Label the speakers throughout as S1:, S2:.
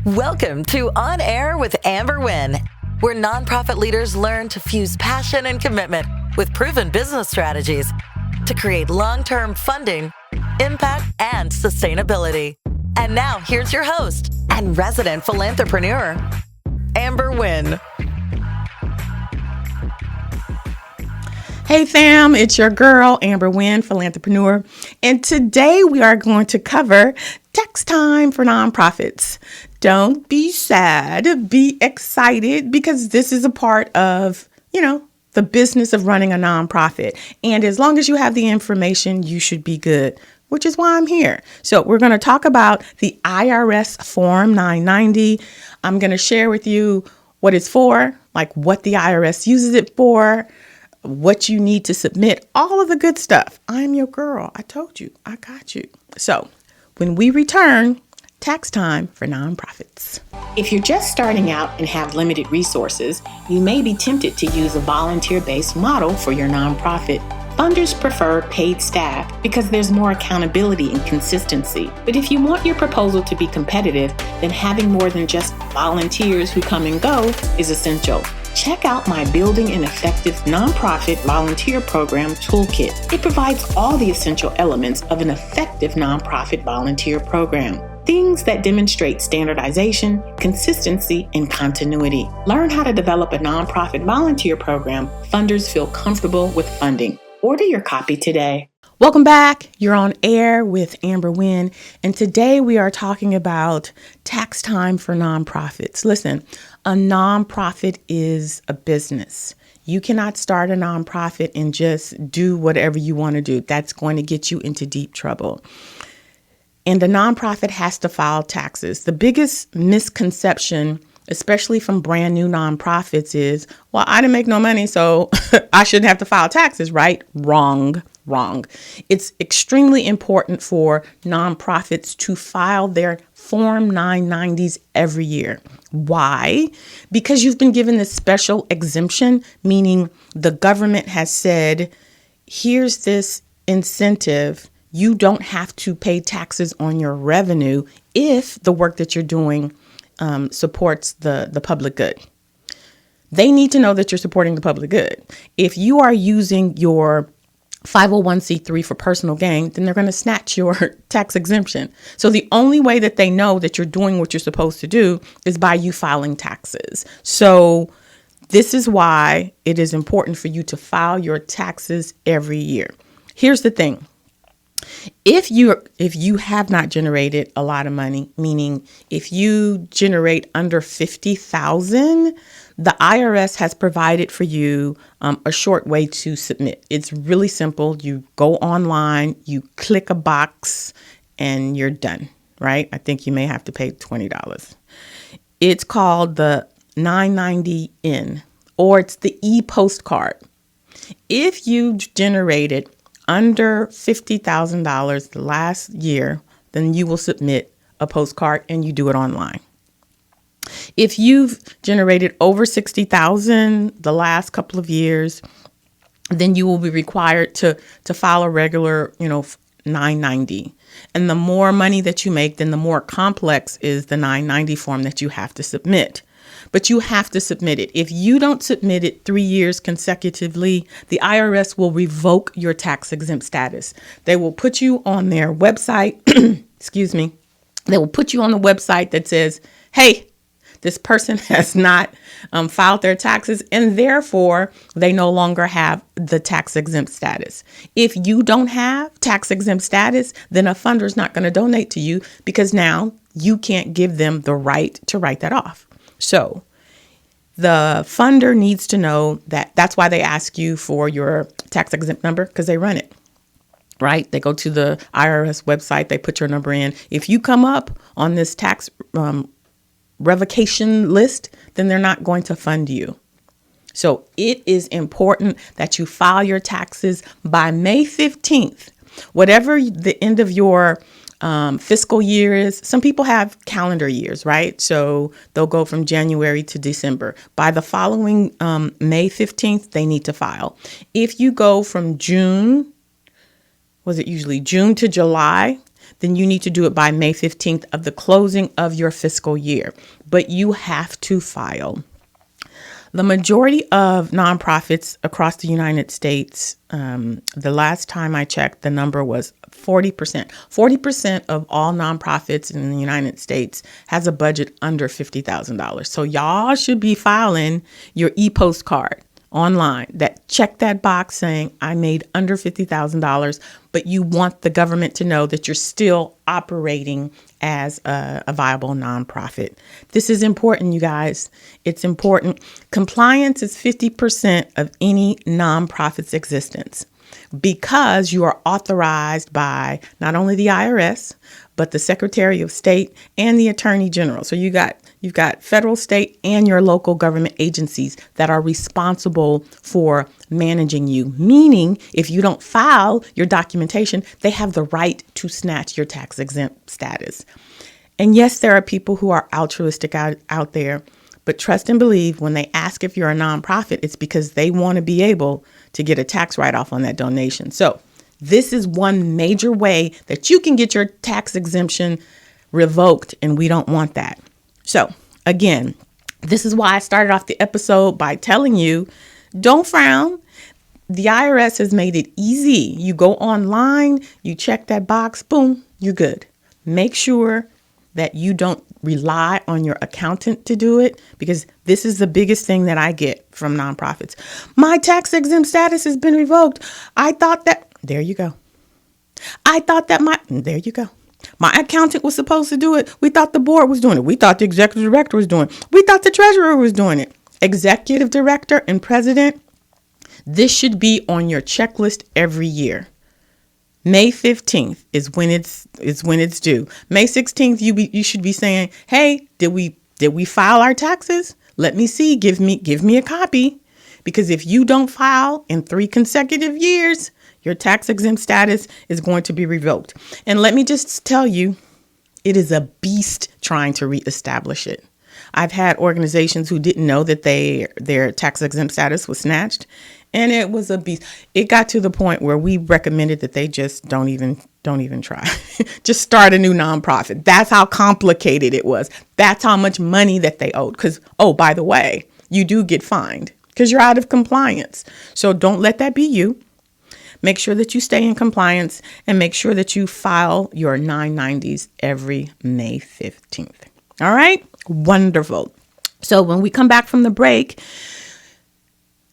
S1: Welcome to On Air with Amber Wynn, where nonprofit leaders learn to fuse passion and commitment with proven business strategies to create long-term funding, impact, and sustainability. And now, here's your host and resident Philanthrepreneur, Amber Wynn.
S2: Hey fam, it's your girl, Amber Wynn, Philanthrepreneur. And today we are going to cover tax time for nonprofits. Don't be sad, be excited, because this is a part of, the business of running a nonprofit. And as long as you have the information, you should be good, which is why I'm here. So we're going to talk about the IRS Form 990. I'm going to share with you what it's for, like what the IRS uses it for, what you need to submit, all of the good stuff. I'm your girl. I told you, I got you. So when we return, tax time for nonprofits.
S3: If you're just starting out and have limited resources, you may be tempted to use a volunteer-based model for your nonprofit. Funders prefer paid staff because there's more accountability and consistency. But if you want your proposal to be competitive, then having more than just volunteers who come and go is essential. Check out my Building an Effective Nonprofit Volunteer Program Toolkit. It provides all the essential elements of an effective nonprofit volunteer program. Things that demonstrate standardization, consistency, and continuity. Learn how to develop a nonprofit volunteer program funders feel comfortable with funding. Order your copy today.
S2: Welcome back. You're on air with Amber Wynn, and today we are talking about tax time for nonprofits. Listen, a nonprofit is a business. You cannot start a nonprofit and just do whatever you want to do. That's going to get you into deep trouble. And the nonprofit has to file taxes. The biggest misconception, especially from brand new nonprofits, is, well, I didn't make no money, so I shouldn't have to file taxes, right? Wrong. It's extremely important for nonprofits to file their Form 990s every year. Why? Because you've been given this special exemption, meaning the government has said, here's this incentive. You don't have to pay taxes on your revenue if the work that you're doing supports the public good. They need to know that you're supporting the public good. If you are using your 501c3 for personal gain, then they're going to snatch your tax exemption. So the only way that they know that you're doing what you're supposed to do is by you filing taxes. So this is why it is important for you to file your taxes every year. Here's the thing. If you have not generated a lot of money, meaning if you generate under $50,000, the IRS has provided for you a short way to submit. It's really simple. You go online, you click a box, and you're done, right? I think you may have to pay $20. It's called the 990N, or it's the e-postcard. If you generated under $50,000 the last year, then you will submit a postcard and you do it online. If you've generated over $60,000 the last couple of years, then you will be required to file a regular, 990. And the more money that you make, then the more complex is the 990 form that you have to submit. But you have to submit it. If you don't submit it 3 years consecutively, the IRS will revoke your tax exempt status. They will put you on their website. Excuse me. They will put you on the website that says, hey, this person has not filed their taxes, and therefore they no longer have the tax exempt status. If you don't have tax exempt status, then a funder is not going to donate to you because now you can't give them the right to write that off. So the funder needs to know that. That's why they ask you for your tax exempt number, because they run it, right? They go to the IRS website, they put your number in. If you come up on this tax revocation list, then they're not going to fund you. So it is important that you file your taxes by May 15th, whatever the end of your fiscal year is. Some people have calendar years, right? So they'll go from January to December. By the following May 15th, they need to file. If you go from June to July, then you need to do it by May 15th of the closing of your fiscal year. But you have to file. The majority of nonprofits across the United States, the last time I checked, the number was 40%. 40% of all nonprofits in the United States has a budget under $50,000. So y'all should be filing your e-postcard online that check that box saying I made under $50,000, but you want the government to know that you're still operating as a viable nonprofit. This is important, you guys. It's important. Compliance is 50% of any nonprofit's existence because you are authorized by not only the IRS, but the Secretary of State and the Attorney General. So you've got federal, state, and your local government agencies that are responsible for managing you. Meaning, if you don't file your documentation, they have the right to snatch your tax exempt status. And yes, there are people who are altruistic out there, but trust and believe when they ask if you're a nonprofit, it's because they want to be able to get a tax write-off on that donation. So this is one major way that you can get your tax exemption revoked, and we don't want that. So again, this is why I started off the episode by telling you, don't frown. The IRS has made it easy. You go online, you check that box, boom, you're good. Make sure that you don't rely on your accountant to do it, because this is the biggest thing that I get from nonprofits. My tax exempt status has been revoked. I thought that, there you go. There you go. My accountant was supposed to do it. We thought the board was doing it. We thought the executive director was doing it. We thought the treasurer was doing it. Executive director and president, this should be on your checklist every year. May 15th is when it's due. May 16th, you should be saying, hey, did we file our taxes? Let me see. Give me a copy. Because if you don't file in 3 consecutive years, your tax exempt status is going to be revoked. And let me just tell you, it is a beast trying to reestablish it. I've had organizations who didn't know that their tax exempt status was snatched, and it was a beast. It got to the point where we recommended that they just don't even try. Just start a new nonprofit. That's how complicated it was. That's how much money that they owed. Because, oh, by the way, you do get fined because you're out of compliance. So don't let that be you. Make sure that you stay in compliance and make sure that you file your 990s every May 15th. All right? Wonderful. So when we come back from the break,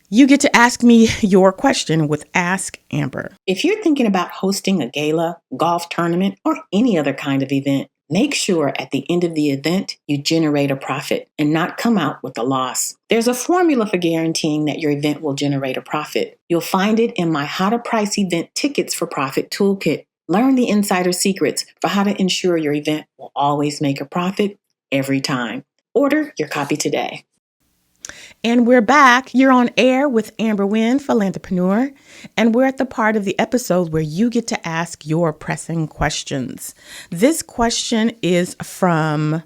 S2: you get to ask me your question with Ask Amber.
S3: If you're thinking about hosting a gala, golf tournament, or any other kind of event, make sure at the end of the event, you generate a profit and not come out with a loss. There's a formula for guaranteeing that your event will generate a profit. You'll find it in my How to Price Event Tickets for Profit Toolkit. Learn the insider secrets for how to ensure your event will always make a profit every time. Order your copy today.
S2: And we're back. You're on air with Amber Wynn, Philanthrepreneur. And we're at the part of the episode where you get to ask your pressing questions. This question is from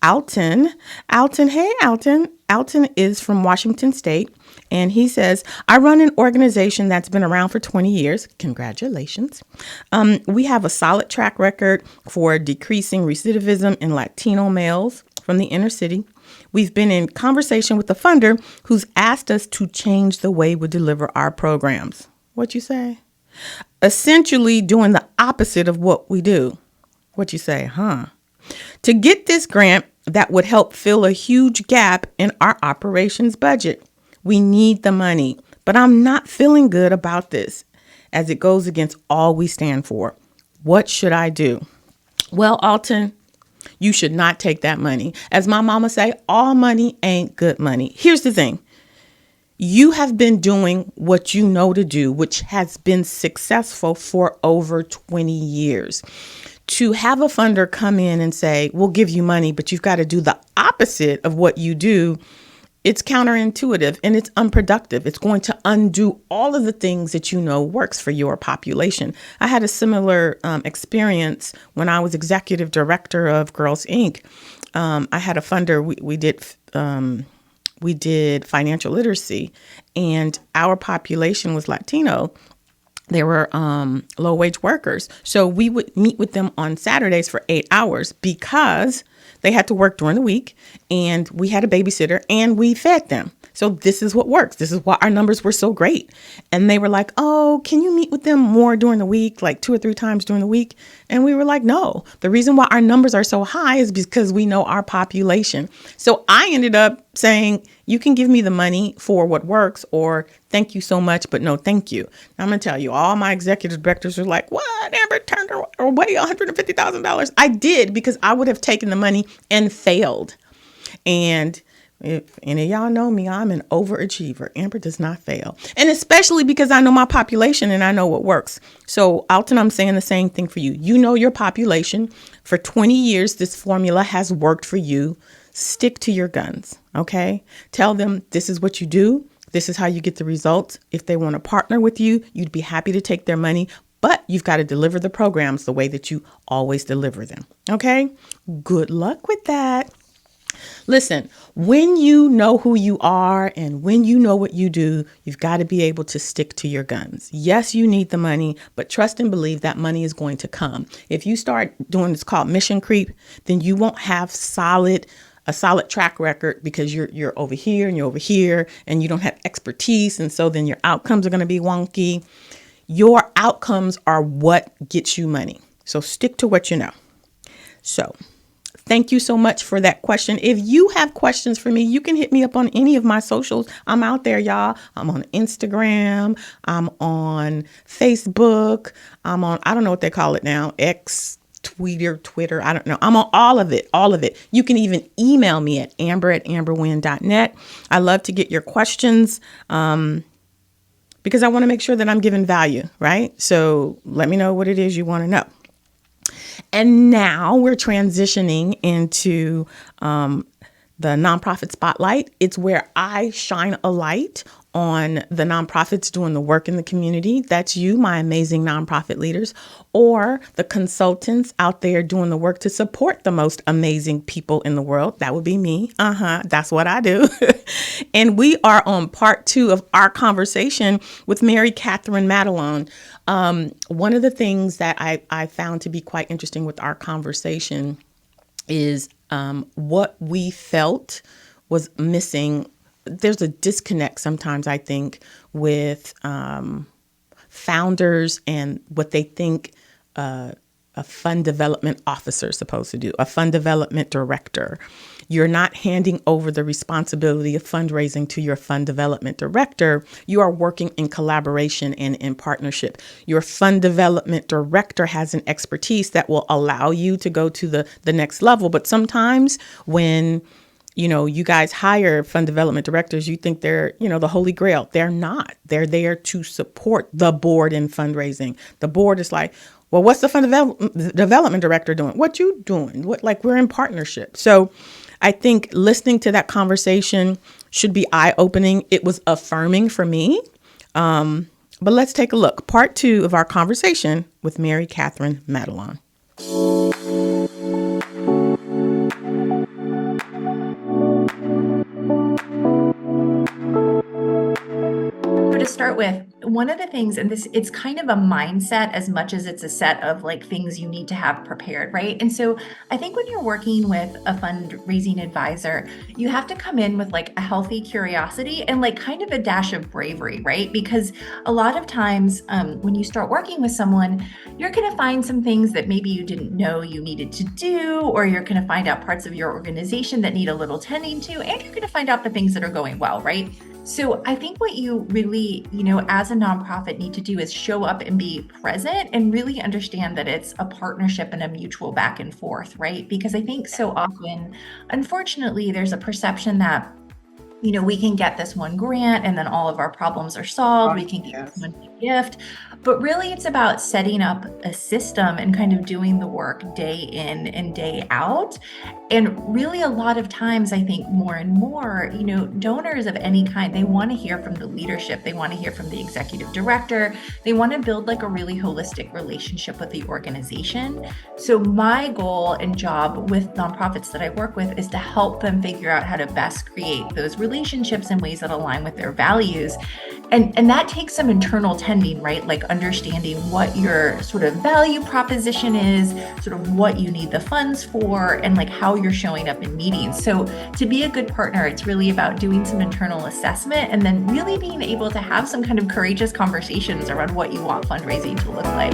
S2: Alton. Hey, Alton. Alton is from Washington State. And he says, I run an organization that's been around for 20 years. Congratulations. We have a solid track record for decreasing recidivism in Latino males from the inner city. We've been in conversation with the funder who's asked us to change the way we deliver our programs. What you say? Essentially doing the opposite of what we do. What you say, huh? To get this grant that would help fill a huge gap in our operations budget. We need the money, but I'm not feeling good about this as it goes against all we stand for. What should I do? Well, Alton, you should not take that money. As my mama say, all money ain't good money. Here's the thing. You have been doing what you know to do, which has been successful for over 20 years. To have a funder come in and say, we'll give you money, but you've got to do the opposite of what you do, it's counterintuitive and it's unproductive. It's going to undo all of the things that you know works for your population. I had a similar experience when I was executive director of Girls Inc. I had a funder. We did financial literacy, and our population was Latino. They were low-wage workers. So we would meet with them on Saturdays for 8 hours because they had to work during the week, and we had a babysitter, and we fed them. So this is what works. This is why our numbers were so great. And they were like, oh, can you meet with them more during the week, like 2 or 3 times during the week? And we were like, no. The reason why our numbers are so high is because we know our population. So I ended up saying, you can give me the money for what works, or thank you so much, but no thank you. Now, I'm going to tell you, all my executive directors are like, what? Amber turned away $150,000. I did, because I would have taken the money and failed. And if any of y'all know me, I'm an overachiever. Amber does not fail. And especially because I know my population and I know what works. So Alton, I'm saying the same thing for you. You know your population. For 20 years, this formula has worked for you. Stick to your guns, okay? Tell them this is what you do. This is how you get the results. If they want to partner with you, you'd be happy to take their money, but you've got to deliver the programs the way that you always deliver them, okay? Good luck with that. Listen, when you know who you are and when you know what you do, you've got to be able to stick to your guns. Yes, you need the money, but trust and believe that money is going to come. If you start doing this called mission creep, then you won't have a solid track record, because you're over here and you're over here and you don't have expertise. And so then your outcomes are going to be wonky. Your outcomes are what gets you money. So stick to what you know. So thank you so much for that question. If you have questions for me, you can hit me up on any of my socials. I'm out there, y'all. I'm on Instagram. I'm on Facebook. I'm on, I don't know what they call it now, X, Twitter. I don't know. I'm on all of it. You can even email me at amber@amberwynn.net. I love to get your questions because I want to make sure that I'm giving value, right? So let me know what it is you want to know. And now we're transitioning into the nonprofit spotlight. It's where I shine a light on the nonprofits doing the work in the community. That's you, my amazing nonprofit leaders, or the consultants out there doing the work to support the most amazing people in the world. That would be me. That's what I do. And we are on part 2 of our conversation with Mary Katherine Matalon. One of the things that I found to be quite interesting with our conversation is what we felt was missing. There's a disconnect sometimes, I think, with founders and what they think a fund development officer is supposed to do, a fund development director. You're not handing over the responsibility of fundraising to your fund development director. You are working in collaboration and in partnership. Your fund development director has an expertise that will allow you to go to the next level. But sometimes when you guys hire fund development directors, you think they're, the holy grail. They're not. They're there to support the board in fundraising. The board is like, well, what's the fund development director doing? What you doing? We're in partnership. So I think listening to that conversation should be eye-opening. It was affirming for me. But let's take a look. Part 2 of our conversation with Mary Katherine Matalon.
S4: To start with, one of the things, and it's kind of a mindset as much as it's a set of things you need to have prepared, right? And so I think when you're working with a fundraising advisor, you have to come in with a healthy curiosity and kind of a dash of bravery, right? Because a lot of times when you start working with someone, you're going to find some things that maybe you didn't know you needed to do, or you're going to find out parts of your organization that need a little tending to, and you're going to find out the things that are going well, right? So I think what you really, as a nonprofit need to do is show up and be present and really understand that it's a partnership and a mutual back and forth, right? Because I think so often, unfortunately, there's a perception that, we can get this one grant and then all of our problems are solved. We can get this one gift. But really, it's about setting up a system and kind of doing the work day in and day out. And really, a lot of times, I think more and more, donors of any kind, they want to hear from the leadership. They want to hear from the executive director. They want to build a really holistic relationship with the organization. So my goal and job with nonprofits that I work with is to help them figure out how to best create those relationships in ways that align with their values. And that takes some internal tending, right? Like understanding what your sort of value proposition is, sort of what you need the funds for, and like how you're showing up in meetings. So to be a good partner, it's really about doing some internal assessment and then really being able to have some kind of courageous conversations around what you want fundraising to look like.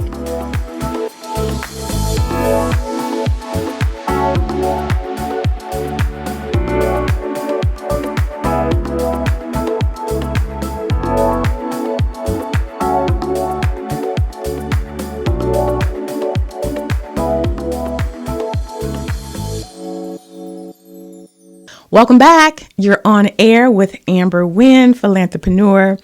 S2: Welcome back. You're on air with Amber Wynn, Philanthrepreneur.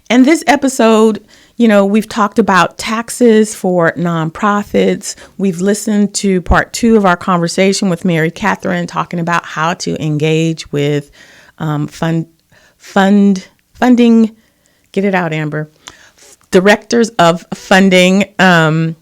S2: And this episode, we've talked about taxes for nonprofits. We've listened to part 2 of our conversation with Katherine talking about how to engage with funding. Get it out, Amber. Directors of funding, and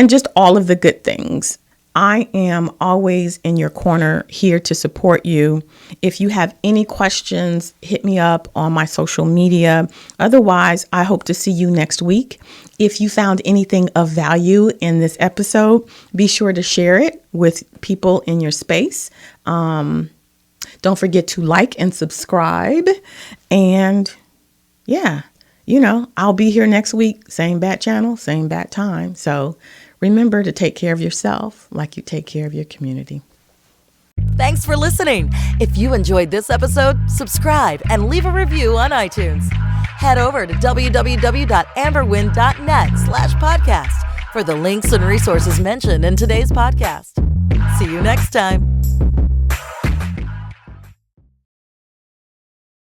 S2: just all of the good things. I am always in your corner, here to support you. If you have any questions, hit me up on my social media. Otherwise, I hope to see you next week. If you found anything of value in this episode, be sure to share it with people in your space. Don't forget to like and subscribe. And I'll be here next week. Same bat channel, same bat time. So remember to take care of yourself like you take care of your community.
S1: Thanks for listening. If you enjoyed this episode, subscribe and leave a review on iTunes. Head over to www.amberwyn.net/podcast for the links and resources mentioned in today's podcast. See you next time.